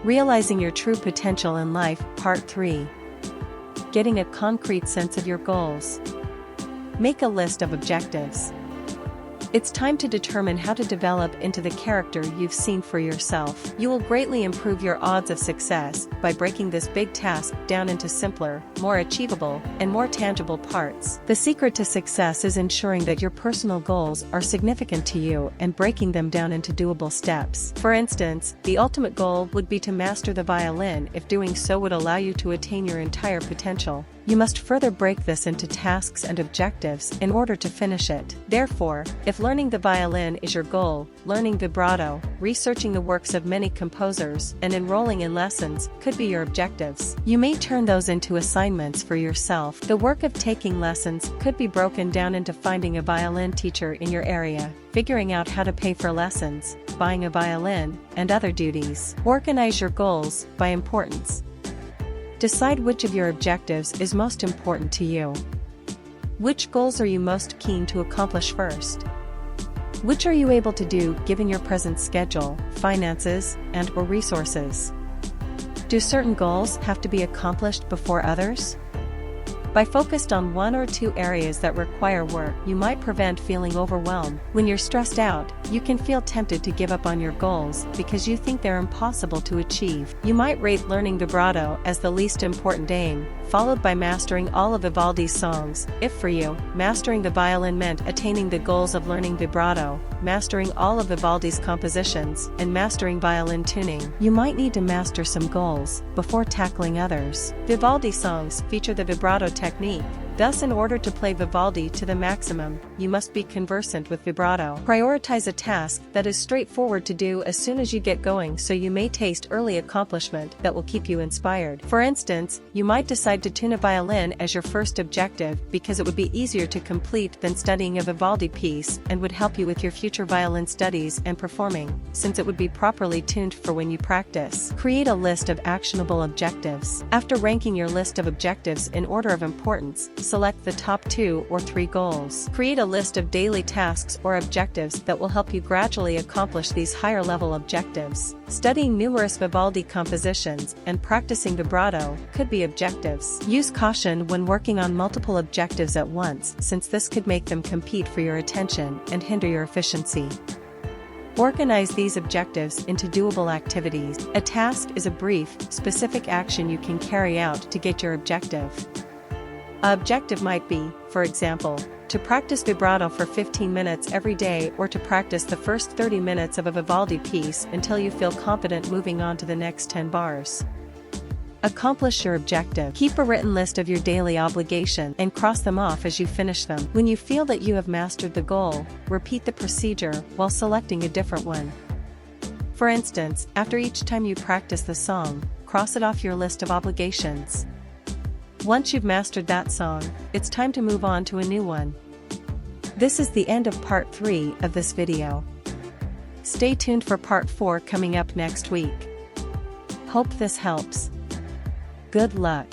Realizing your true potential in life, Part 3. Getting a concrete sense of your goals. Make a list of objectives. It's time to determine how to develop into the character you've seen for yourself. You will greatly improve your odds of success by breaking this big task down into simpler, more achievable, and more tangible parts. The secret to success is ensuring that your personal goals are significant to you and breaking them down into doable steps. For instance, the ultimate goal would be to master the violin if doing so would allow you to attain your entire potential. You must further break this into tasks and objectives in order to finish it. Therefore, if learning the violin is your goal, learning vibrato, researching the works of many composers, and enrolling in lessons could be your objectives. You may turn those into assignments for yourself. The work of taking lessons could be broken down into finding a violin teacher in your area, figuring out how to pay for lessons, buying a violin, and other duties. Organize your goals by importance. Decide which of your objectives is most important to you. Which goals are you most keen to accomplish first? Which are you able to do given your present schedule, finances, and/or resources? Do certain goals have to be accomplished before others? By focused on one or two areas that require work, you might prevent feeling overwhelmed. When you're stressed out, you can feel tempted to give up on your goals because you think they're impossible to achieve. You might rate learning vibrato as the least important aim, followed by mastering all of Vivaldi's songs. If for you, mastering the violin meant attaining the goals of learning vibrato, mastering all of Vivaldi's compositions, and mastering violin tuning, you might need to master some goals before tackling others. Vivaldi songs feature the vibrato technique. Thus, in order to play Vivaldi to the maximum, you must be conversant with vibrato. Prioritize a task that is straightforward to do as soon as you get going so you may taste early accomplishment that will keep you inspired. For instance, you might decide to tune a violin as your first objective because it would be easier to complete than studying a Vivaldi piece and would help you with your future violin studies and performing, since it would be properly tuned for when you practice. Create a list of actionable objectives. After ranking your list of objectives in order of importance, select the top 2 or 3 goals. Create a list of daily tasks or objectives that will help you gradually accomplish these higher-level objectives. Studying numerous Vivaldi compositions and practicing vibrato could be objectives. Use caution when working on multiple objectives at once, since this could make them compete for your attention and hinder your efficiency. Organize these objectives into doable activities. A task is a brief, specific action you can carry out to get your objective. An objective might be, for example, to practice vibrato for 15 minutes every day or to practice the first 30 minutes of a Vivaldi piece until you feel confident moving on to the next 10 bars. Accomplish your objective. Keep a written list of your daily obligations and cross them off as you finish them. When you feel that you have mastered the goal, repeat the procedure while selecting a different one. For instance, after each time you practice the song, cross it off your list of obligations. Once you've mastered that song, it's time to move on to a new one. This is the end of part 3 of this video. Stay tuned for part 4 coming up next week. Hope this helps. Good luck.